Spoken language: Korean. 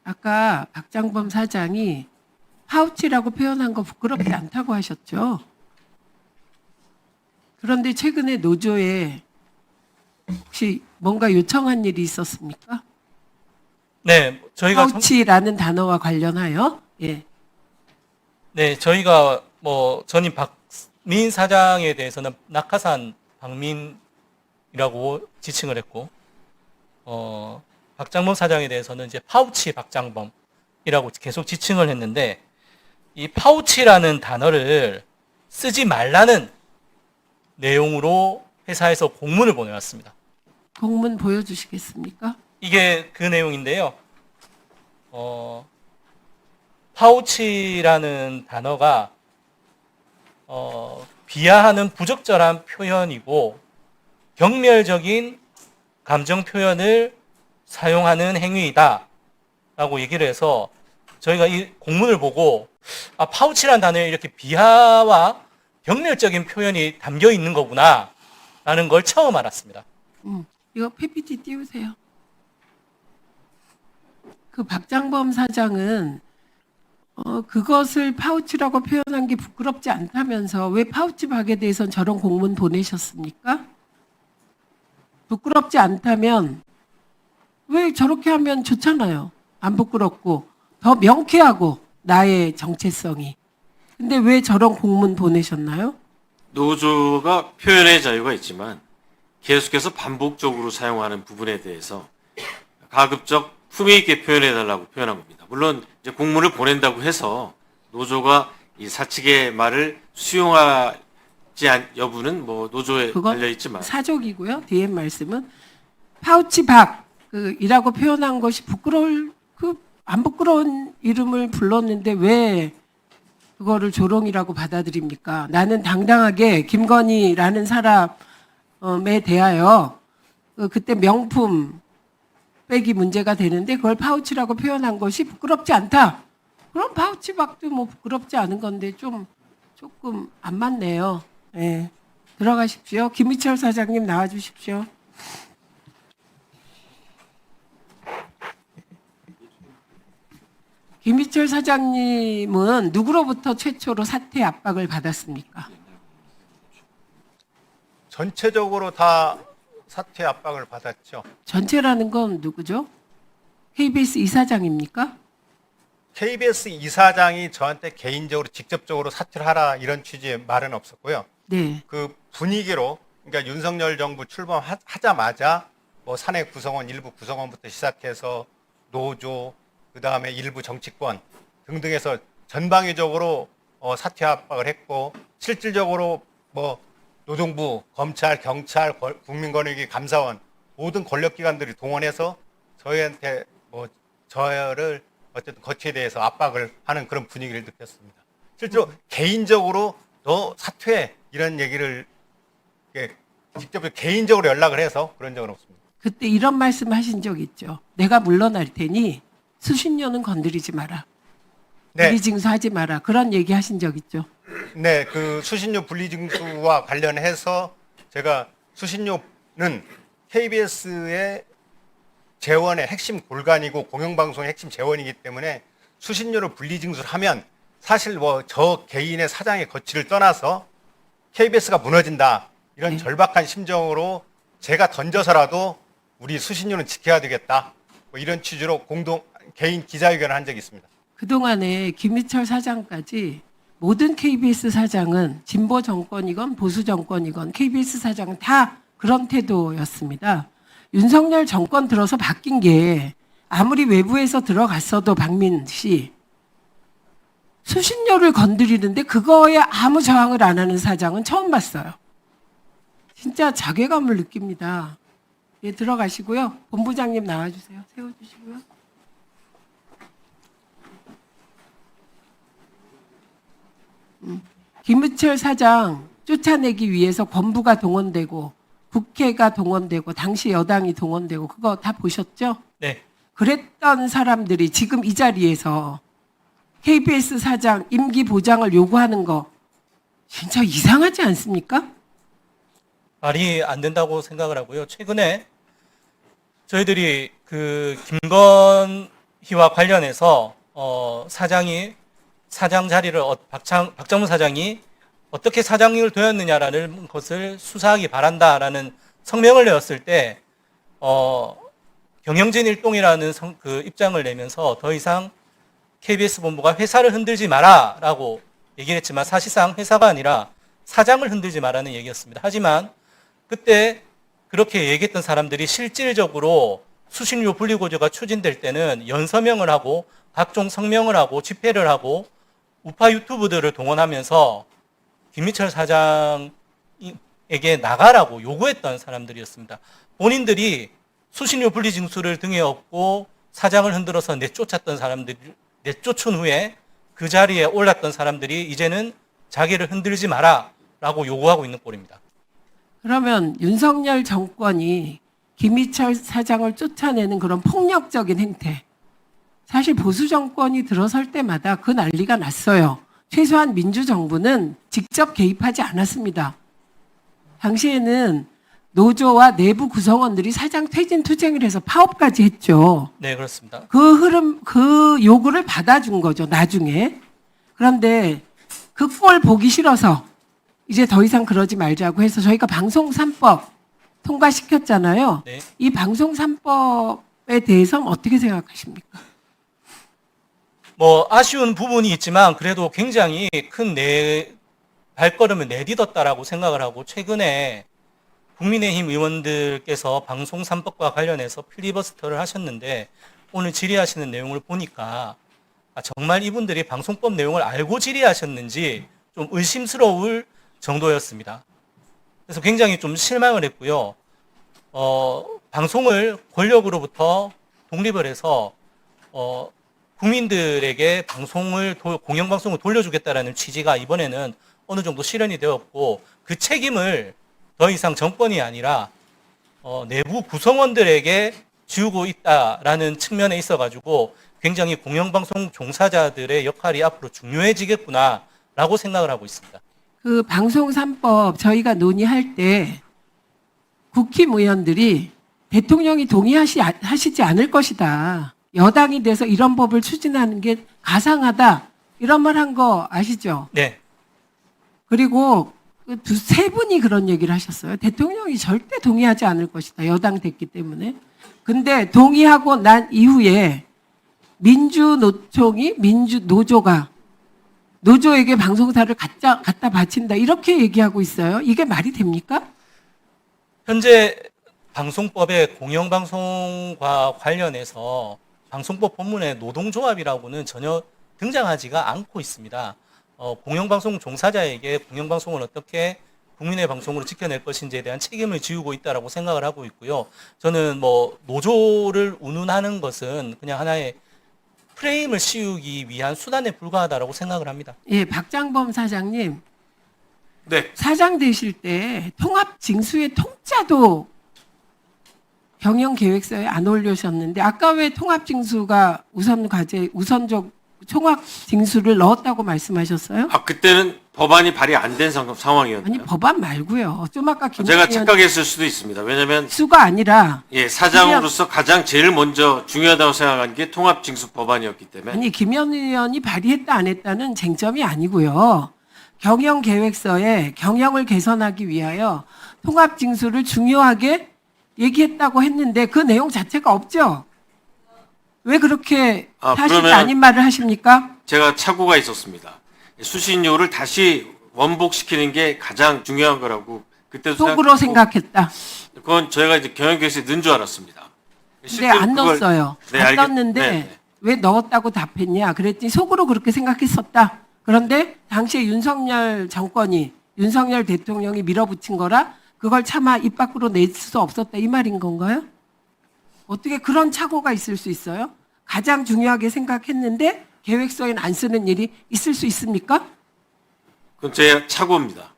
아까 박장범 사장이 파우치라고 표현한 거 부끄럽지 않다고 하셨죠. 그런데 최근에 노조에 혹시 뭔가 요청한 일이 있었습니까? 네, 저희가 파우치라는 단어와 관련하여? 예. 네, 저희가 전임 박민 사장에 대해서는 낙하산 박민이라고 지칭을 했고, 박장범 사장에 대해서는 이제 파우치 박장범이라고 계속 지칭을 했는데, 이 파우치라는 단어를 쓰지 말라는 내용으로 회사에서 공문을 보내왔습니다. 공문 보여주시겠습니까? 이게 그 내용인데요. 파우치라는 단어가 비하하는 부적절한 표현이고 경멸적인 감정 표현을 사용하는 행위이다 라고 얘기를 해서 저희가 이 공문을 보고 파우치라는 단어에 이렇게 비하와 경멸적인 표현이 담겨 있는 거구나 라는 걸 처음 알았습니다. 이거 PPT 띄우세요. 그 박장범 사장은 그것을 파우치라고 표현한 게 부끄럽지 않다면서 왜 파우치 박에 대해서는 저런 공문 보내셨습니까? 부끄럽지 않다면 왜 저렇게 하면 좋잖아요. 안 부끄럽고 더 명쾌하고 나의 정체성이. 근데 왜 저런 공문 보내셨나요? 노조가 표현의 자유가 있지만 계속해서 반복적으로 사용하는 부분에 대해서 가급적 품위 있게 표현해달라고 표현한 겁니다. 물론 이제 공문을 보낸다고 해서 노조가 이 사측의 말을 수용하지 여부는 노조에 달려 있지만 사족이고요. 뒤에 말씀은 파우치 박 이라고 표현한 것이 부끄러울 안 부끄러운 이름을 불렀는데 왜 그거를 조롱이라고 받아들입니까? 나는 당당하게 김건희라는 사람에 대하여 그때 명품 백이 문제가 되는데 그걸 파우치라고 표현한 것이 부끄럽지 않다. 그럼 파우치 박도 부끄럽지 않은 건데 조금 안 맞네요. 네. 들어가십시오. 김희철 사장님 나와 주십시오. 김희철 사장님은 누구로부터 최초로 사퇴 압박을 받았습니까? 전체적으로 다 사퇴 압박을 받았죠. 전체라는 건 누구죠? KBS 이사장입니까? KBS 이사장이 저한테 개인적으로 직접적으로 사퇴를 하라 이런 취지의 말은 없었고요. 네. 그 분위기로 그러니까 윤석열 정부 출범하자마자 사내 구성원 일부 구성원부터 시작해서 노조 그다음에 일부 정치권 등등에서 전방위적으로 사퇴 압박을 했고 실질적으로 노동부, 검찰, 경찰, 국민권익위 감사원 모든 권력기관들이 동원해서 저희한테 저를 어쨌든 거취에 대해서 압박을 하는 그런 분위기를 느꼈습니다. 실제로 개인적으로 너 사퇴 이런 얘기를 직접 개인적으로 연락을 해서 그런 적은 없습니다. 그때 이런 말씀 하신 적 있죠. 내가 물러날 테니 수신료는 건드리지 마라. 네. 분리징수하지 마라. 그런 얘기 하신 적 있죠. 네, 그 수신료 분리징수와 관련해서 제가 수신료는 KBS의 재원의 핵심 골간이고 공영방송의 핵심 재원이기 때문에 수신료를 분리징수를 하면 사실 저 개인의 사장의 거취를 떠나서 KBS가 무너진다 이런 네. 절박한 심정으로 제가 던져서라도 우리 수신료는 지켜야 되겠다 이런 취지로 개인 기자회견을 한 적이 있습니다. 그동안에 김희철 사장까지 모든 KBS 사장은 진보 정권이건 보수 정권이건 KBS 사장은 다 그런 태도였습니다. 윤석열 정권 들어서 바뀐 게 아무리 외부에서 들어갔어도 박민 씨 수신료를 건드리는데 그거에 아무 저항을 안 하는 사장은 처음 봤어요. 진짜 자괴감을 느낍니다. 예, 들어가시고요. 본부장님 나와주세요. 세워주시고요. 김희철 사장 쫓아내기 위해서 권부가 동원되고 국회가 동원되고 당시 여당이 동원되고 그거 다 보셨죠? 네. 그랬던 사람들이 지금 이 자리에서 KBS 사장 임기 보장을 요구하는 거 진짜 이상하지 않습니까? 말이 안 된다고 생각을 하고요. 최근에 저희들이 그 김건희 희와 관련해서 사장이 사장 자리를 박정문 사장이 어떻게 사장을 되었느냐라는 것을 수사하기 바란다라는 성명을 내었을 때 경영진 일동이라는 그 입장을 내면서 더 이상 KBS 본부가 회사를 흔들지 마라라고 얘기를 했지만 사실상 회사가 아니라 사장을 흔들지 마라는 얘기였습니다. 하지만 그때 그렇게 얘기했던 사람들이 실질적으로 수신료 분리구조가 추진될 때는 연서명을 하고 각종 성명을 하고 집회를 하고 우파 유튜브들을 동원하면서 김미철 사장에게 나가라고 요구했던 사람들이었습니다. 본인들이 수신료 분리 징수를 등에 업고 사장을 흔들어서 내쫓았던 사람들, 내쫓은 후에 그 자리에 올랐던 사람들이 이제는 자기를 흔들지 마라라고 요구하고 있는 꼴입니다. 그러면 윤석열 정권이 김희철 사장을 쫓아내는 그런 폭력적인 행태, 사실 보수 정권이 들어설 때마다 그 난리가 났어요. 최소한 민주정부는 직접 개입하지 않았습니다. 당시에는 노조와 내부 구성원들이 사장 퇴진 투쟁을 해서 파업까지 했죠. 네, 그렇습니다. 그 요구를 받아준 거죠, 나중에. 그런데 그 꼴 보기 싫어서 이제 더 이상 그러지 말자고 해서 저희가 방송 3법 통과시켰잖아요. 네. 이 방송 3법에 대해서는 어떻게 생각하십니까? 뭐 아쉬운 부분이 있지만 그래도 굉장히 큰 발걸음을 내딛었다라고 생각을 하고 최근에 국민의힘 의원들께서 방송 3법과 관련해서 필리버스터를 하셨는데 오늘 질의하시는 내용을 보니까 정말 이분들이 방송법 내용을 알고 질의하셨는지 좀 의심스러울 정도였습니다. 그래서 굉장히 좀 실망을 했고요. 방송을 권력으로부터 독립을 해서 국민들에게 공영방송을 돌려주겠다라는 취지가 이번에는 어느 정도 실현이 되었고 그 책임을 더 이상 정권이 아니라 내부 구성원들에게 지우고 있다라는 측면에 있어가지고 굉장히 공영방송 종사자들의 역할이 앞으로 중요해지겠구나라고 생각을 하고 있습니다. 그 방송 3법 저희가 논의할 때 국힘 의원들이 대통령이 동의하시지 않을 것이다. 여당이 돼서 이런 법을 추진하는 게 가상하다. 이런 말 한 거 아시죠? 네. 그리고 세 분이 그런 얘기를 하셨어요. 대통령이 절대 동의하지 않을 것이다. 여당 됐기 때문에. 근데 동의하고 난 이후에 노조가 노조에게 방송사를 갖다 바친다. 이렇게 얘기하고 있어요. 이게 말이 됩니까? 현재 방송법의 공영방송과 관련해서 방송법 본문에 노동조합이라고는 전혀 등장하지가 않고 있습니다. 공영방송 종사자에게 공영방송을 어떻게 국민의 방송으로 지켜낼 것인지에 대한 책임을 지우고 있다라고 생각을 하고 있고요. 저는 뭐 노조를 운운하는 것은 그냥 하나의 프레임을 씌우기 위한 수단에 불과하다라고 생각을 합니다. 예, 박장범 사장님. 네. 사장 되실 때 통합 징수의 통짜도 경영 계획서에 안 올려셨는데 아까 왜 통합 징수가 우선적 통합 징수를 넣었다고 말씀하셨어요? 그때는 법안이 발의 안 된 상황이었는데. 아니 법안 말고요. 좀 아까 제가 착각했을 수도 있습니다. 왜냐하면 수가 아니라 사장으로서 가장 제일 먼저 중요하다고 생각한 게 통합징수 법안이었기 때문에. 아니 김현 의원이 발의했다 안 했다는 쟁점이 아니고요. 경영 계획서에 경영을 개선하기 위하여 통합 징수를 중요하게 얘기했다고 했는데 그 내용 자체가 없죠. 왜 그렇게 사실 그러면 아닌 말을 하십니까? 제가 착오가 있었습니다. 수신료를 다시 원복시키는 게 가장 중요한 거라고 그때도 속으로 생각했다. 그건 저희가 이제 경영계획서에 넣은 줄 알았습니다. 근데 안 넣었어요. 네, 안 넣었는데 네. 왜 넣었다고 답했냐? 그랬더니 속으로 그렇게 생각했었다. 그런데 당시에 윤석열 대통령이 밀어붙인 거라 그걸 차마 입 밖으로 낼 수 없었다 이 말인 건가요? 어떻게 그런 착오가 있을 수 있어요? 가장 중요하게 생각했는데 계획서에는 안 쓰는 일이 있을 수 있습니까? 그건 제 착오입니다.